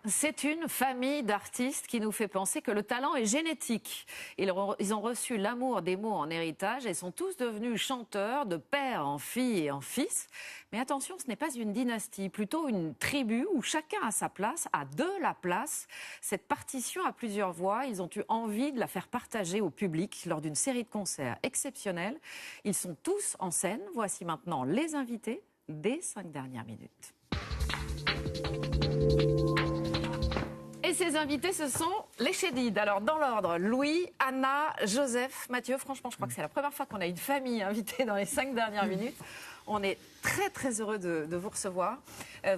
C'est une famille d'artistes qui nous fait penser que le talent est génétique. Ils ont reçu l'amour des mots en héritage et sont tous devenus chanteurs de père en fille et en fils. Mais attention, ce n'est pas une dynastie, plutôt une tribu où chacun a sa place, a de la place. Cette partition à plusieurs voix, ils ont eu envie de la faire partager au public lors d'une série de concerts exceptionnels. Ils sont tous en scène. Voici maintenant les invités des 5 dernières minutes. Et ces invités, ce sont les Chédides. Alors, dans l'ordre, Louis, Anna, Joseph, Mathieu. Franchement, je crois que c'est la première fois qu'on a une famille invitée dans les 5 dernières minutes. On est très, très heureux de vous recevoir.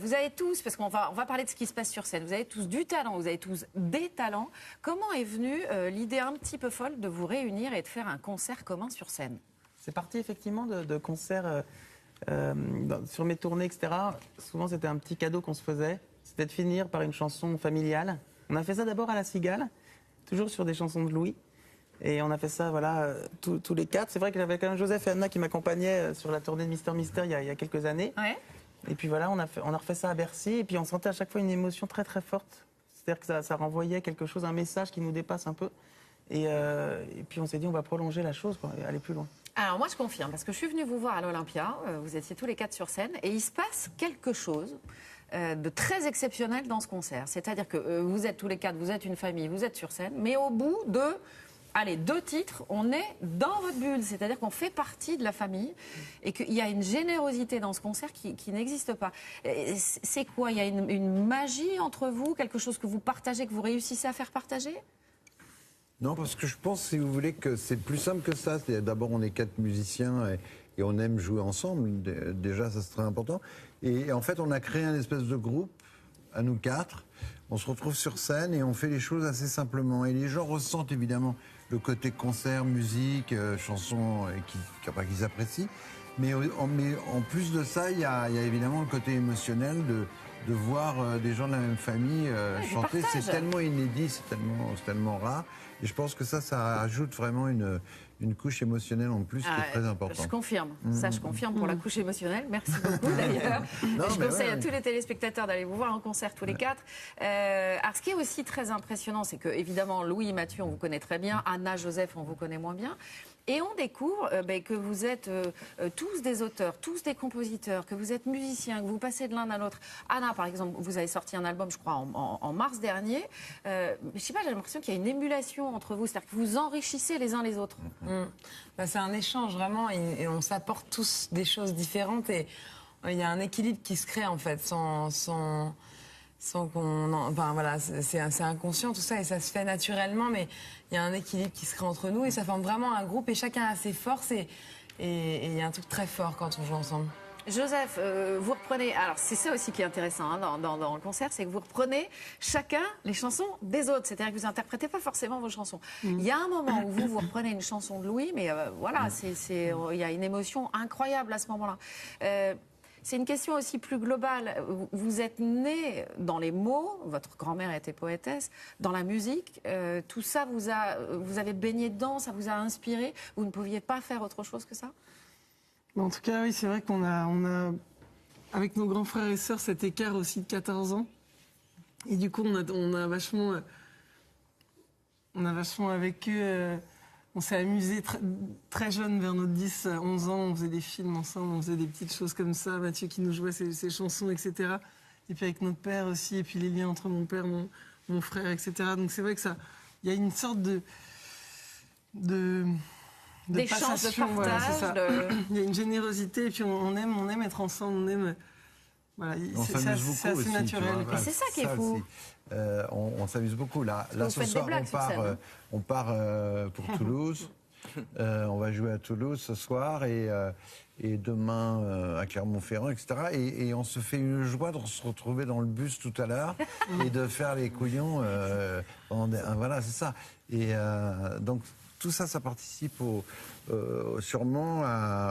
Vous avez tous, parce qu'on va parler de ce qui se passe sur scène, vous avez tous du talent, vous avez tous des talents. Comment est venue l'idée un petit peu folle de vous réunir et de faire un concert commun sur scène? C'est parti effectivement de concerts sur mes tournées, etc. Souvent, c'était un petit cadeau qu'on se faisait. C'était de finir par une chanson familiale. On a fait ça d'abord à La Cigale, toujours sur des chansons de Louis. Et on a fait ça, voilà, tous les 4. C'est vrai que j'avais quand même Joseph et Anna qui m'accompagnaient sur la tournée de Mister Mystère il y a quelques années. Ouais. Et puis voilà, on a refait ça à Bercy. Et puis on sentait à chaque fois une émotion très très forte. C'est-à-dire que ça renvoyait quelque chose, un message qui nous dépasse un peu. Et puis on s'est dit, on va prolonger la chose, quoi, et aller plus loin. Alors moi je confirme, parce que je suis venue vous voir à l'Olympia, vous étiez tous les 4 sur scène, et il se passe quelque chose de très exceptionnel dans ce concert. C'est-à-dire que vous êtes tous les 4, vous êtes une famille, vous êtes sur scène, mais au bout de 2 titres, on est dans votre bulle. C'est-à-dire qu'on fait partie de la famille et qu'il y a une générosité dans ce concert qui n'existe pas. C'est quoi? Il y a une magie entre vous, quelque chose que vous partagez, que vous réussissez à faire partager? Non, parce que je pense, si vous voulez, que c'est plus simple que ça. D'abord, on est 4 musiciens et on aime jouer ensemble. Déjà, ça c'est très important. Et en fait, on a créé un espèce de groupe, à nous 4. On se retrouve sur scène et on fait les choses assez simplement. Et les gens ressentent évidemment le côté concert, musique, chanson qu'ils apprécient. Mais en plus de ça, il y a évidemment le côté émotionnel de voir des gens de la même famille chanter. C'est tellement inédit, c'est tellement rare. Et je pense que ça ajoute vraiment une couche émotionnelle en plus qui est très importante. Je confirme. Ça, je confirme pour la couche émotionnelle. Merci beaucoup d'ailleurs. Je conseille à tous les téléspectateurs d'aller vous voir en concert tous les 4. Alors, ce qui est aussi très impressionnant, c'est que, évidemment, Louis et Mathieu, on vous connaît très bien. Anna, Joseph, on vous connaît moins bien. Et on découvre que vous êtes tous des auteurs, tous des compositeurs, que vous êtes musiciens, que vous passez de l'un à l'autre. Anna, par exemple, vous avez sorti un album, je crois, en mars dernier. Je sais pas, j'ai l'impression qu'il y a une émulation entre vous, c'est-à-dire que vous enrichissez les uns les autres. C'est un échange, vraiment, et on s'apporte tous des choses différentes. Et il y a un équilibre qui se crée, en fait, sans qu'on... Enfin, voilà, c'est inconscient, tout ça, et ça se fait naturellement, mais il y a un équilibre qui se crée entre nous, et ça forme vraiment un groupe, et chacun a ses forces, et il y a un truc très fort quand on joue ensemble. Joseph, vous reprenez... Alors, c'est ça aussi qui est intéressant dans le concert, c'est que vous reprenez chacun les chansons des autres. C'est-à-dire que vous n'interprétez pas forcément vos chansons. Il y a un moment où vous reprenez une chanson de Louis, mais voilà, il y a une émotion incroyable à ce moment-là. C'est une question aussi plus globale. Vous êtes né dans les mots, votre grand-mère était poétesse, dans la musique. Tout ça, vous avez baigné dedans, ça vous a inspiré. Vous ne pouviez pas faire autre chose que ça? En tout cas, oui, c'est vrai qu'on a, avec nos grands frères et sœurs, cet écart aussi de 14 ans. Et du coup, on a vachement avec eux. On s'est amusés très jeunes, vers nos 10, 11 ans. On faisait des films ensemble, on faisait des petites choses comme ça. Mathieu qui nous jouait ses chansons, etc. Et puis avec notre père aussi, et puis les liens entre mon père, mon frère, etc. Donc c'est vrai que il y a une sorte d'échange, de partage. Voilà, c'est ça. Il y a une générosité, et puis on aime être ensemble, on aime... Voilà, c'est assez aussi, naturel. Et c'est ça qui est fou. On s'amuse beaucoup. Là ce soir, on part pour Toulouse. On va jouer à Toulouse ce soir et demain à Clermont-Ferrand, etc. Et on se fait une joie de se retrouver dans le bus tout à l'heure et de faire les couillons. Voilà, c'est ça. Et donc tout ça, ça participe sûrement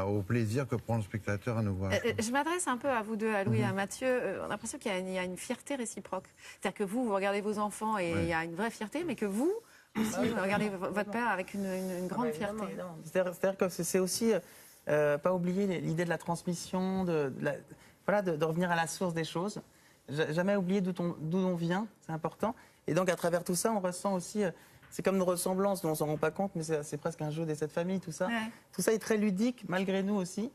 au plaisir que prend le spectateur à nous voir. Je m'adresse un peu à vous deux, à Louis et à Mathieu. On a l'impression qu'il y a une fierté réciproque. C'est-à-dire que vous regardez vos enfants et il y a une vraie fierté, mais que vous aussi, vous regardez votre père avec une grande fierté. C'est-à-dire que c'est aussi, pas oublier l'idée de la transmission, de revenir à la source des choses. jamais oublier d'où on vient, c'est important. Et donc à travers tout ça, on ressent aussi, c'est comme une ressemblance dont on s'en rend pas compte, mais c'est presque un jeu des 7 familles, tout ça. Ouais. Tout ça est très ludique, malgré nous aussi.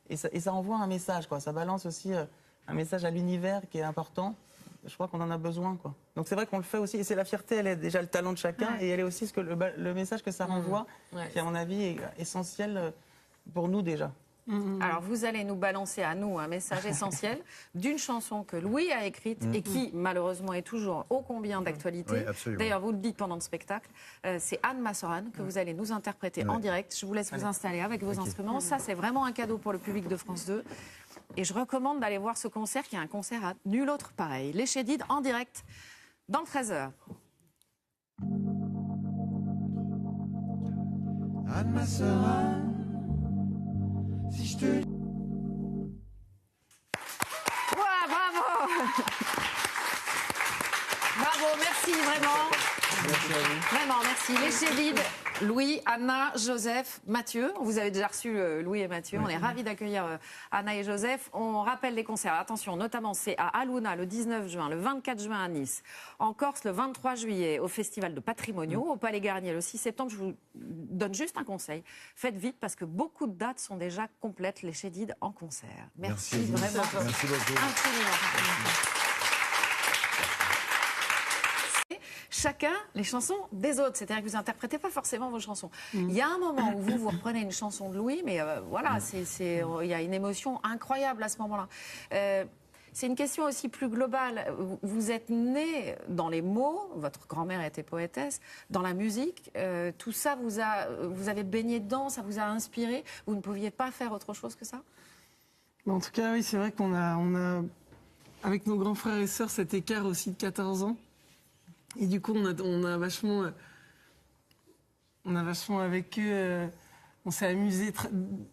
Et ça envoie un message, quoi. Ça balance aussi un message à l'univers qui est important. Je crois qu'on en a besoin, quoi. Donc c'est vrai qu'on le fait aussi. Et c'est la fierté, elle est déjà le talent de chacun. Ouais. Et elle est aussi le message que ça renvoie, Ouais. qui à mon avis est essentiel pour nous déjà. Alors, vous allez nous balancer à nous un message essentiel d'une chanson que Louis a écrite et qui, malheureusement, est toujours ô combien d'actualité. Oui, absolument. D'ailleurs, vous le dites pendant le spectacle. C'est Anne Massoran que vous allez nous interpréter en direct. Je vous laisse vous installer avec vos instruments. Ça, c'est vraiment un cadeau pour le public de France 2. Et je recommande d'aller voir ce concert, qui est un concert à nul autre pareil. Les Chédides en direct dans le 13h. Anne Massoran, si je te... Ouah, bravo. Bravo, merci vraiment. Vraiment, merci. Les Chédides, Louis, Anna, Joseph, Mathieu. Vous avez déjà reçu Louis et Mathieu. On est ravis d'accueillir Anna et Joseph. On rappelle les concerts. Attention, notamment, c'est à Aluna le 19 juin, le 24 juin à Nice. En Corse, le 23 juillet, au Festival de Patrimoniaux. Au Palais Garnier, le 6 septembre. Je vous donne juste un conseil. Faites vite parce que beaucoup de dates sont déjà complètes. Les Chédides en concert. Merci vraiment. Merci beaucoup. Infiniment. Chacun les chansons des autres, c'est-à-dire que vous interprétez pas forcément vos chansons. Il y a un moment où vous reprenez une chanson de Louis, mais voilà, il y a une émotion incroyable à ce moment-là. C'est une question aussi plus globale. Vous êtes né dans les mots, votre grand-mère était poétesse, dans la musique. Tout ça, vous avez baigné dedans, ça vous a inspiré. Vous ne pouviez pas faire autre chose que ça? En tout cas, oui, c'est vrai qu'on a, avec nos grands frères et sœurs, cet écart aussi de 14 ans. Et du coup, on a vachement avec eux. On s'est amusés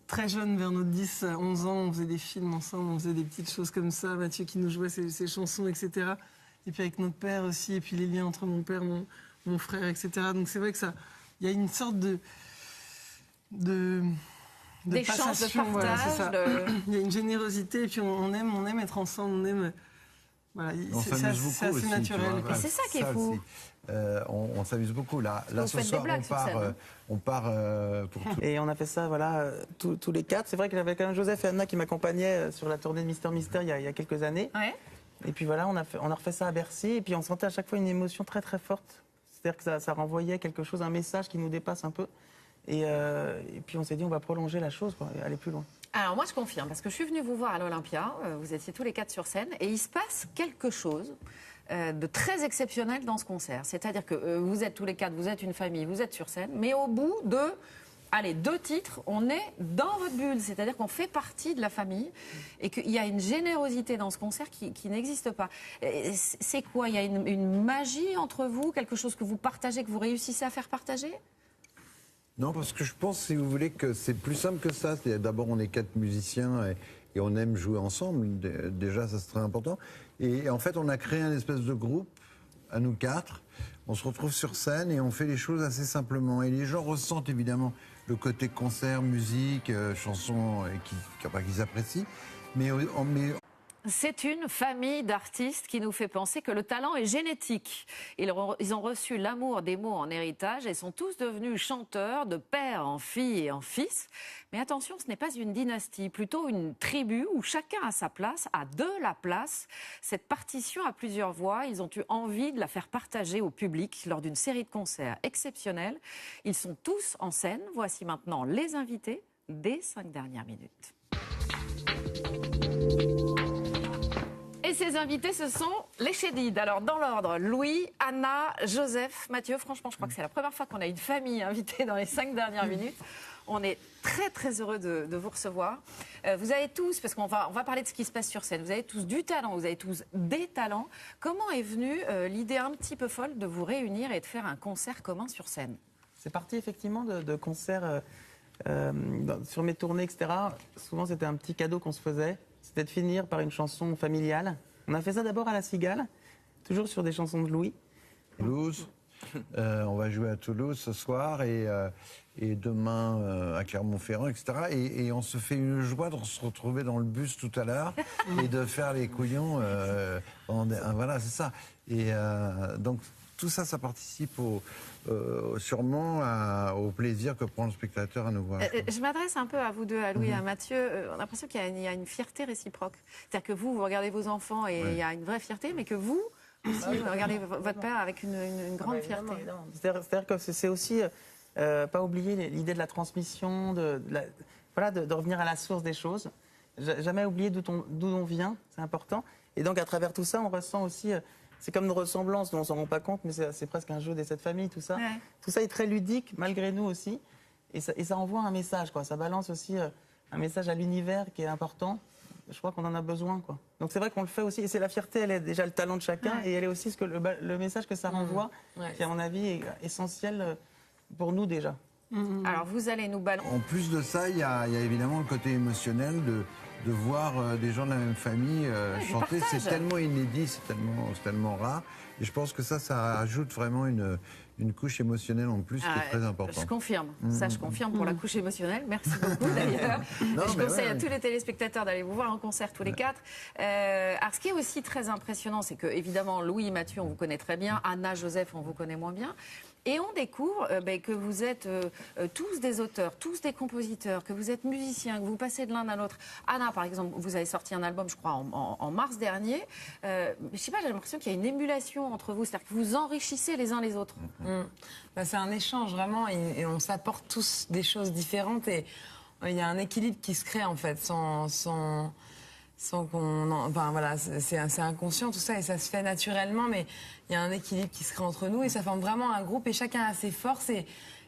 très jeunes, vers nos 10, 11 ans. On faisait des films ensemble, on faisait des petites choses comme ça. Mathieu qui nous jouait ses chansons, etc. Et puis avec notre père aussi, et puis les liens entre mon père, mon frère, etc. Donc c'est vrai que il y a une sorte d'échange, de passation, partage. voilà, c'est ça. Il y a une générosité, et puis on aime être ensemble, on aime. Voilà, On s'amuse beaucoup c'est assez aussi, naturel. tu vois. Et c'est ça qui est fou. On s'amuse beaucoup. Là vous ce faites des soir, blagues sur scène, on part pour tout. Et on a fait ça, voilà, tous les 4. C'est vrai que j'avais quand même Joseph et Anna qui m'accompagnaient sur la tournée de Mister Mystère il y a quelques années. Ouais. Et puis voilà, on a refait ça à Bercy. Et puis on sentait à chaque fois une émotion très très forte. C'est-à-dire que ça renvoyait quelque chose, un message qui nous dépasse un peu. Et puis on s'est dit, on va prolonger la chose, quoi, et aller plus loin. Alors moi je confirme, parce que je suis venue vous voir à l'Olympia, vous étiez tous les 4 sur scène, et il se passe quelque chose de très exceptionnel dans ce concert. C'est-à-dire que vous êtes tous les 4, vous êtes une famille, vous êtes sur scène, mais au bout de 2 titres, on est dans votre bulle, c'est-à-dire qu'on fait partie de la famille, et qu'il y a une générosité dans ce concert qui n'existe pas. C'est quoi? Il y a une magie entre vous, quelque chose que vous partagez, que vous réussissez à faire partager? Non, parce que je pense, si vous voulez, que c'est plus simple que ça. D'abord, on est 4 musiciens et on aime jouer ensemble. Déjà, ça c'est très important. Et en fait, on a créé un espèce de groupe, à nous 4. On se retrouve sur scène et on fait les choses assez simplement. Et les gens ressentent évidemment le côté concert, musique, chanson, qu'ils apprécient. Mais C'est une famille d'artistes qui nous fait penser que le talent est génétique. Ils ont reçu l'amour des mots en héritage et sont tous devenus chanteurs de père en fille et en fils. Mais attention, ce n'est pas une dynastie, plutôt une tribu où chacun a sa place, a de la place. Cette partition à plusieurs voix, ils ont eu envie de la faire partager au public lors d'une série de concerts exceptionnels. Ils sont tous en scène. Voici maintenant les invités des 5 dernières minutes. Et ces invités, ce sont les Chédides. Alors, dans l'ordre, Louis, Anna, Joseph, Mathieu. Franchement, je crois que c'est la première fois qu'on a une famille invitée dans les 5 dernières minutes. On est très, très heureux de vous recevoir. Vous avez tous, parce qu'on va parler de ce qui se passe sur scène, vous avez tous du talent, vous avez tous des talents. Comment est venue l'idée un petit peu folle de vous réunir et de faire un concert commun sur scène? C'est parti effectivement de concerts sur mes tournées, etc. Souvent, c'était un petit cadeau qu'on se faisait. C'était de finir par une chanson familiale. On a fait ça d'abord à la Cigale, toujours sur des chansons de Louis. blues. On va jouer à Toulouse ce soir et demain à Clermont-Ferrand, etc. Et on se fait une joie de se retrouver dans le bus tout à l'heure et de faire les couillons. Voilà, c'est ça. Et donc tout ça, ça participe sûrement au plaisir que prend le spectateur à nous voir. Je m'adresse un peu à vous deux, à Louis et à Mathieu. On a l'impression qu'il y a une fierté réciproque. C'est-à-dire que vous regardez vos enfants et il y a une vraie fierté, mais que vous aussi, vous regardez votre père avec une grande fierté. C'est-à-dire que c'est aussi pas oublier l'idée de la transmission, de revenir à la source des choses. Jamais oublier d'où on vient, c'est important. Et donc à travers tout ça, on ressent aussi, c'est comme une ressemblance dont on s'en rend pas compte, mais c'est presque un jeu des 7 familles, tout ça. Ouais. Tout ça est très ludique, malgré nous aussi. Et ça envoie un message, quoi. Ça balance aussi un message à l'univers qui est important. Je crois qu'on en a besoin, quoi. Donc c'est vrai qu'on le fait aussi. Et c'est la fierté, elle est déjà le talent de chacun. Et elle est aussi le message que ça renvoie, qui à mon avis est essentiel pour nous déjà. Alors vous allez nous balancer. En plus de ça, il y a évidemment le côté émotionnel de voir des gens de la même famille chanter. partage. C'est tellement inédit, c'est tellement rare. Et je pense que ça ajoute vraiment une couche émotionnelle en plus qui est très importante. Je confirme. Ça, je confirme pour la couche émotionnelle. Merci beaucoup d'ailleurs. Je conseille à tous les téléspectateurs d'aller vous voir en concert tous les 4. Alors, ce qui est aussi très impressionnant, c'est que évidemment Louis et Mathieu, on vous connaît très bien. Anna, Joseph, on vous connaît moins bien. Et on découvre que vous êtes tous des auteurs, tous des compositeurs, que vous êtes musiciens, que vous passez de l'un à l'autre. Anna, par exemple, vous avez sorti un album, je crois, en mars dernier. Je sais pas, j'ai l'impression qu'il y a une émulation entre vous, c'est-à-dire que vous enrichissez les uns les autres. C'est un échange vraiment et on s'apporte tous des choses différentes et il y a un équilibre qui se crée en fait sans qu'on enfin voilà, c'est inconscient tout ça et ça se fait naturellement, mais il y a un équilibre qui se crée entre nous et ça forme vraiment un groupe et chacun a ses forces et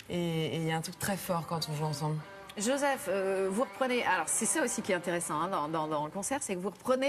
il y a un truc très fort quand on joue ensemble. Joseph, vous reprenez, alors c'est ça aussi qui est intéressant dans le concert, c'est que vous reprenez